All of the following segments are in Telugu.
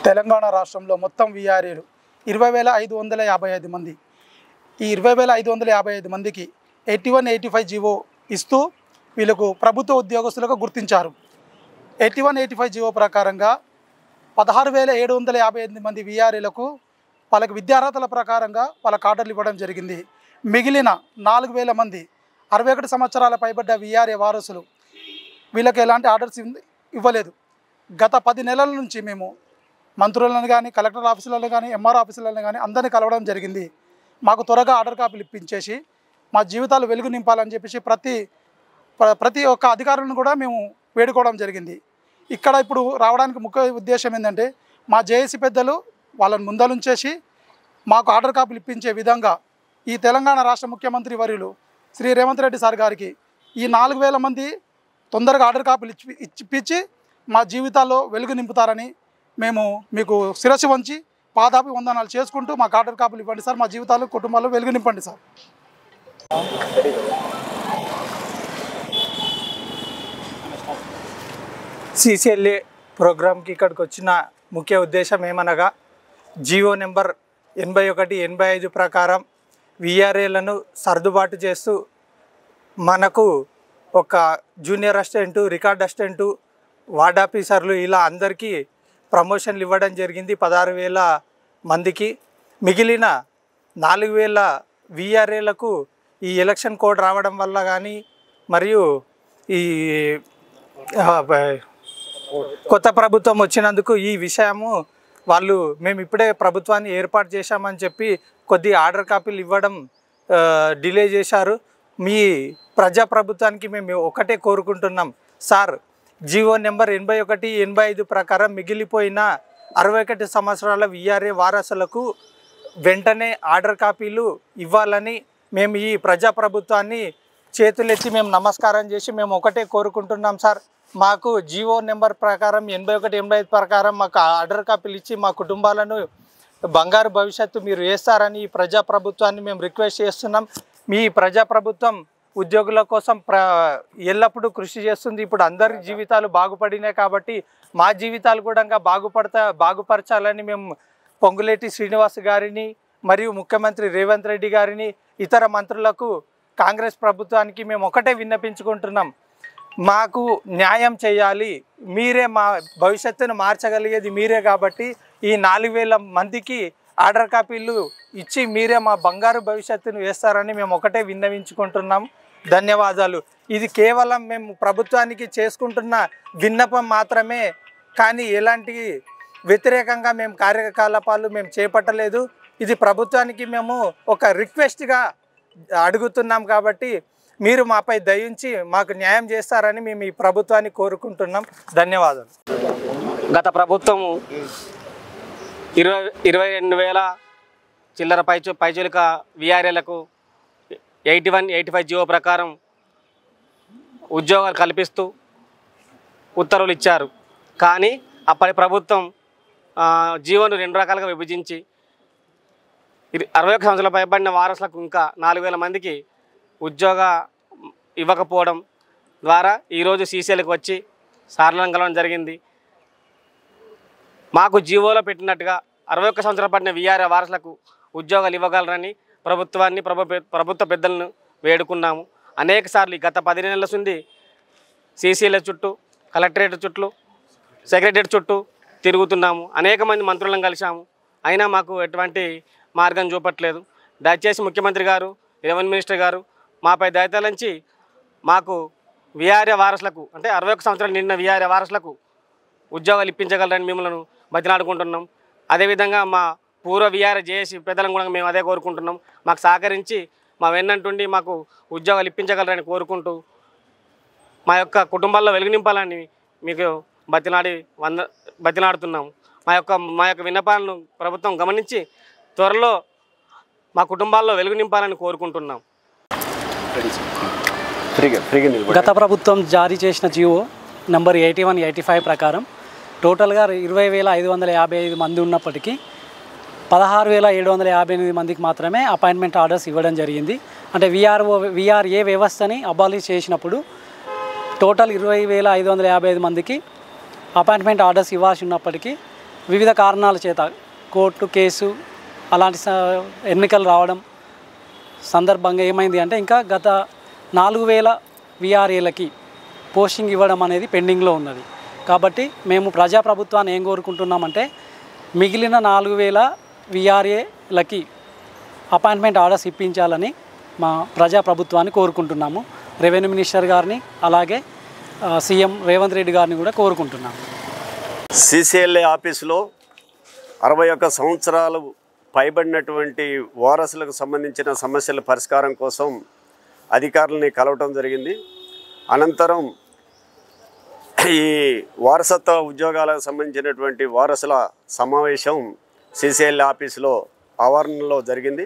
తెలంగాణ రాష్ట్రంలో మొత్తం వీఆర్ఏలు 20,555 మంది. ఈ 20,555 మందికి 81, 85 జీవో ఇస్తూ వీళ్ళకు ప్రభుత్వ ఉద్యోగస్తులుగా గుర్తించారు. 81, 85 జీవో ప్రకారంగా 16,758 మంది వీఆర్ఏలకు వాళ్ళకి విద్యార్హతల ప్రకారంగా వాళ్ళ ఆర్డర్లు ఇవ్వడం జరిగింది. మిగిలిన 4,000 మంది 61 సంవత్సరాల పైబడ్డ వీఆర్ఏ వారసులు వీళ్ళకి ఎలాంటి ఆర్డర్స్ ఇవ్వలేదు. గత 10 నెలల నుంచి మేము మంత్రులను కానీ, కలెక్టర్ ఆఫీసులను కానీ, ఎంఆర్ ఆఫీసులను కానీ అందరినీ కలవడం జరిగింది. మాకు త్వరగా ఆర్డర్ కాపీలు ఇప్పించేసి మా జీవితాలు వెలుగు నింపాలని చెప్పేసి ప్రతి ఒక్క అధికారులను కూడా మేము వేడుకోవడం జరిగింది. ఇక్కడ ఇప్పుడు రావడానికి ముఖ్య ఉద్దేశం ఏంటంటే మా జేఏసీ పెద్దలు వాళ్ళని ముందలుంచేసి మాకు ఆర్డర్ కాపీలు ఇప్పించే విధంగా ఈ తెలంగాణ రాష్ట్ర ముఖ్యమంత్రి వర్యులు శ్రీ రేవంత్ రెడ్డి సార్ గారికి ఈ 4,000 మంది తొందరగా ఆర్డర్ కాపీలు ఇప్పించి మా జీవితాల్లో వెలుగు నింపుతారని మేము మీకు శిరస్సు వంచి పాదాపి వందనాలు చేసుకుంటూ మాకు ఆర్డర్ కాపీలు ఇవ్వండి సార్, మా జీవితాలు కుటుంబాల్లో వెలుగు నింపండి సార్. సిసిఎల్ఏ ప్రోగ్రామ్కి ఇక్కడికి వచ్చిన ముఖ్య ఉద్దేశం ఏమనగా జీవో నెంబర్ 81, 85 ప్రకారం వీఆర్ఏలను సర్దుబాటు చేస్తూ మనకు ఒక junior assistant, record assistant, ward ఆఫీసర్లు ఇలా అందరికీ ప్రమోషన్లు ఇవ్వడం జరిగింది 16,000 మందికి. మిగిలిన 4,000 వీఆర్ఏలకు ఈ ఎలక్షన్ కోడ్ రావడం వల్ల కానీ మరియు ఈ కొత్త ప్రభుత్వం వచ్చినందుకు ఈ విషయము మేము ఇప్పుడే ప్రభుత్వాన్ని ఏర్పాటు చేశామని చెప్పి కొద్ది ఆర్డర్ కాపీలు ఇవ్వడం డిలే చేశారు. మీ ప్రజాప్రభుత్వానికి మేము ఒకటే కోరుకుంటున్నాం సార్, జీవో నెంబర్ 81, 85 ప్రకారం మిగిలిపోయిన 61 సంవత్సరాల వీఆర్ఏ వారసులకు వెంటనే ఆర్డర్ కాపీలు ఇవ్వాలని మేము ఈ ప్రజాప్రభుత్వాన్ని చేతులెత్తి మేము నమస్కారం చేసి మేము ఒకటే కోరుకుంటున్నాం సార్. మాకు జీవో నెంబర్ ప్రకారం 81, 85 ప్రకారం మాకు ఆర్డర్ కాపీలు ఇచ్చి మా కుటుంబాలను బంగారు భవిష్యత్తు మీరు వేస్తారని ఈ ప్రజాప్రభుత్వాన్ని మేము రిక్వెస్ట్ చేస్తున్నాం. మీ ప్రజాప్రభుత్వం ఉద్యోగుల కోసం ఎల్లప్పుడూ కృషి చేస్తుంది. ఇప్పుడు అందరి జీవితాలు బాగుపడినాయి కాబట్టి మా జీవితాలు కూడా బాగుపరచాలని మేము పొంగులేటి శ్రీనివాస్ గారిని మరియు ముఖ్యమంత్రి రేవంత్ రెడ్డి గారిని, ఇతర మంత్రులకు, కాంగ్రెస్ ప్రభుత్వానికి మేము ఒకటే విన్నపించుకుంటున్నాం. మాకు న్యాయం చేయాలి, మీరే మా భవిష్యత్తును మార్చగలిగేది మీరే కాబట్టి ఈ 4,000 మందికి ఆర్డర్ కాపీలు ఇచ్చి మీరే మా బంగారు భవిష్యత్తును వేస్తారని మేము ఒకటే విన్నవించుకుంటున్నాం. ధన్యవాదాలు. ఇది కేవలం మేము ప్రభుత్వానికి చేసుకుంటున్న విన్నపం మాత్రమే, కానీ ఎలాంటి వ్యతిరేకంగా మేము కార్యకలాపాలు మేము చేపట్టలేదు. ఇది ప్రభుత్వానికి మేము ఒక రిక్వెస్ట్గా అడుగుతున్నాం కాబట్టి మీరు మాపై దయించి మాకు న్యాయం చేస్తారని మేము ఈ ప్రభుత్వాన్ని కోరుకుంటున్నాం. ధన్యవాదాలు. గత ప్రభుత్వము 22,000 చిల్లర పైచులిక వీఆర్ఏలకు 81, 85 జీవో ప్రకారం ఉద్యోగాలు కల్పిస్తూ ఉత్తర్వులు ఇచ్చారు. కానీ అప్పటి ప్రభుత్వం జీవోను 2 రకాలుగా విభజించి 61 సంవత్సరాల పైబడిన వారసులకు ఇంకా 4,000 మందికి ఉద్యోగ ఇవ్వకపోవడం ద్వారా ఈరోజు సీసీఎల్కి వచ్చి సార్లను కలవడం జరిగింది. మాకు జీవోలో పెట్టినట్టుగా 61 సంవత్సరాలు పడిన వీఆర్ఏ వారసులకు ఉద్యోగాలు ఇవ్వగలరని ప్రభుత్వ పెద్దలను వేడుకున్నాము. అనేక సార్లు గత 10 నెలల నుండి సీసీఎల్ చుట్టూ, కలెక్టరేట్ చుట్టూ, సెక్రటరేట్ చుట్టూ తిరుగుతున్నాము. అనేక మంది మంత్రులను కలిసాము, అయినా మాకు ఎటువంటి మార్గం చూపట్లేదు. దయచేసి ముఖ్యమంత్రి గారు, రెవెన్యూ మినిస్టర్ గారు మాపై దయతలంచి మాకు వీఆర్ఏ వారసులకు అంటే 61 సంవత్సరాలు నిండిన వీఆర్ఏ వారసులకు ఉద్యోగాలు ఇప్పించగలరని మిమ్మల్ని బతిలాడుకుంటున్నాం. అదేవిధంగా మా పూర్వ వీఆర్ఏ జేఏసీ పెద్దలను కూడా మేము అదే కోరుకుంటున్నాం. మాకు సహకరించి మా వెన్నంటుండి మాకు ఉద్యోగాలు ఇప్పించగలరని కోరుకుంటూ మా యొక్క కుటుంబాల్లో వెలుగు నింపాలని మీకు బతిలాడుతున్నాము. మా యొక్క విన్నపాలను ప్రభుత్వం గమనించి త్వరలో మా కుటుంబాల్లో వెలుగు నింపాలని కోరుకుంటున్నాం. గత ప్రభుత్వం జారీ చేసిన జీవో నంబర్ 81, 85 ప్రకారం టోటల్గా 20,555 మంది ఉన్నప్పటికీ 16,758 మందికి మాత్రమే అపాయింట్మెంట్ ఆర్డర్స్ ఇవ్వడం జరిగింది. అంటే వీఆర్ఏ వ్యవస్థని అబాలిష్ చేసినప్పుడు టోటల్ 20,555 మందికి అపాయింట్మెంట్ ఆర్డర్స్ ఇవ్వాల్సి ఉన్నప్పటికీ వివిధ కారణాల చేత కోర్టు కేసు అలాంటి ఎన్నికలు రావడం సందర్భంగా ఏమైంది అంటే ఇంకా గత 4000 విఆర్ఏలకి పోస్టింగ్ ఇవ్వడం అనేది పెండింగ్లో ఉన్నది. కాబట్టి మేము ప్రజాప్రభుత్వాన్ని ఏం కోరుకుంటున్నామంటే మిగిలిన 4000 విఆర్ఏలకి అపాయింట్మెంట్ ఆర్డర్స్ ఇప్పించాలని మా ప్రజాప్రభుత్వాన్ని కోరుకుంటున్నాము. రెవెన్యూ మినిస్టర్ గారిని అలాగే సీఎం రేవంత్ రెడ్డి గారిని కూడా కోరుకుంటున్నాము. సిసిఎల్ఏ ఆఫీసులో 61 సంవత్సరాలు పైబడినటువంటి వారసులకు సంబంధించిన సమస్యల పరిష్కారం కోసం అధికారులని కలవటం జరిగింది. అనంతరం ఈ వారసత్వ ఉద్యోగాలకు సంబంధించినటువంటి వారసుల సమావేశం సిసిఎల్ఏ ఆఫీసులో ఆవరణలో జరిగింది.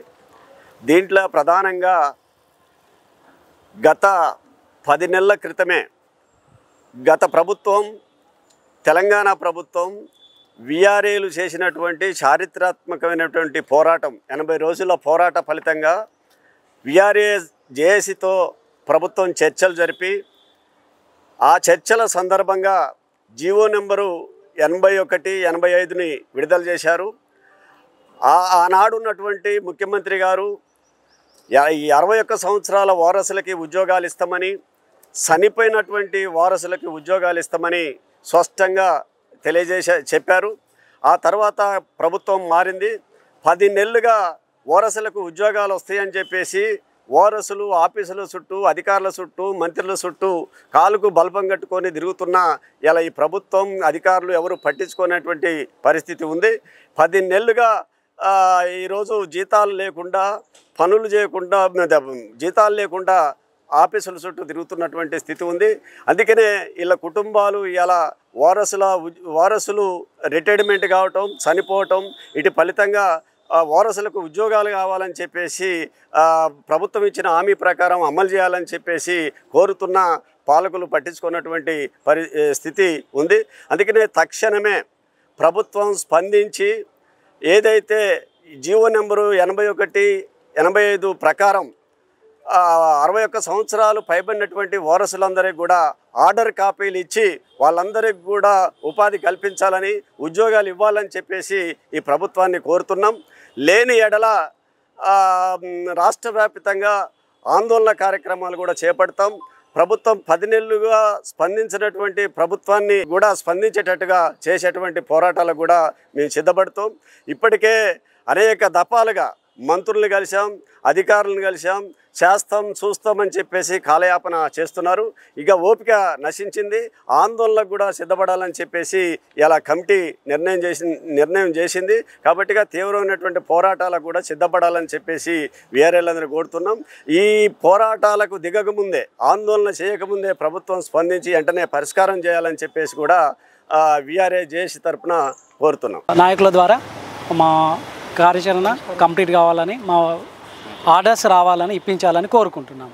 దీంట్లో ప్రధానంగా గత 10 నెలల క్రితమే గత ప్రభుత్వం తెలంగాణ ప్రభుత్వం విఆర్ఏలు చేసినటువంటి చారిత్రాత్మకమైనటువంటి పోరాటం 80 రోజుల పోరాట ఫలితంగా విఆర్ఏ జేఏసీతో ప్రభుత్వం చర్చలు జరిపి ఆ చర్చల సందర్భంగా జీవో నెంబరు 81, 85ని విడుదల చేశారు. ఆనాడు ఉన్నటువంటి ముఖ్యమంత్రి గారు ఈ 61 సంవత్సరాల వారసులకి ఉద్యోగాలు ఇస్తామని, చనిపోయినటువంటి వారసులకి ఉద్యోగాలు ఇస్తామని స్పష్టంగా చెప్పారు. ఆ తర్వాత ప్రభుత్వం మారింది. 10 నెలలుగా వారసులకు ఉద్యోగాలు వస్తాయని చెప్పేసి వారసులు ఆఫీసుల చుట్టూ, అధికారుల చుట్టూ, మంత్రుల చుట్టూ కాలుకు బల్బం కట్టుకొని తిరుగుతున్న ఇలా ఈ ప్రభుత్వం అధికారులు ఎవరు పట్టించుకునేటువంటి పరిస్థితి ఉంది. 10 నెలలుగా ఈరోజు జీతాలు లేకుండా, పనులు చేయకుండా, జీతాలు లేకుండా ఆఫీసుల చుట్టూ తిరుగుతున్నటువంటి స్థితి ఉంది. అందుకనే వీళ్ళ కుటుంబాలు ఇలా వారసులు రిటైర్మెంట్ కావటం, చనిపోవటం, ఇటు ఫలితంగా వారసులకు ఉద్యోగాలు కావాలని చెప్పేసి ప్రభుత్వం ఇచ్చిన హామీ ప్రకారం అమలు చేయాలని చెప్పేసి కోరుతున్న పాలకులు పట్టించుకున్నటువంటి స్థితి ఉంది. అందుకనే తక్షణమే ప్రభుత్వం స్పందించి ఏదైతే జీవో నెంబరు 81, 85 ప్రకారం 61 సంవత్సరాలు పైబడినటువంటి వారసులందరికీ కూడా ఆర్డర్ కాపీలు ఇచ్చి వాళ్ళందరికీ కూడా ఉపాధి కల్పించాలని, ఉద్యోగాలు ఇవ్వాలని చెప్పేసి ఈ ప్రభుత్వాన్ని కోరుతున్నాం. లేని ఎడల రాష్ట్ర వ్యాప్తంగా ఆందోళన కార్యక్రమాలు కూడా చేపడతాం. ప్రభుత్వం 10 నెలలుగా స్పందించినటువంటి ప్రభుత్వాన్ని కూడా స్పందించేటట్టుగా చేసేటువంటి పోరాటాలకు కూడా మేము సిద్ధపడతాం. ఇప్పటికే అనేక దఫాలుగా మంత్రులను కలిసాం, అధికారులను కలిసాం, చూస్తామని చెప్పేసి కాలయాపన చేస్తున్నారు. ఇక ఓపిక నశించింది. ఆందోళనకు కూడా సిద్ధపడాలని చెప్పేసి ఇలా కమిటీ నిర్ణయం చేసింది. కాబట్టి తీవ్రమైనటువంటి పోరాటాలకు కూడా సిద్ధపడాలని చెప్పేసి వీఆర్ఏలందరూ కోరుతున్నాం. ఈ పోరాటాలకు దిగకముందే, ఆందోళన చేయకముందే ప్రభుత్వం స్పందించి వెంటనే పరిష్కారం చేయాలని చెప్పేసి కూడా వీఆర్ఏ జేఏసీ తరఫున కోరుతున్నాం. నాయకుల ద్వారా మా కార్యాచరణ కంప్లీట్ కావాలని, మా ఆర్డర్స్ రావాలని, ఇప్పించాలని కోరుకుంటున్నాం.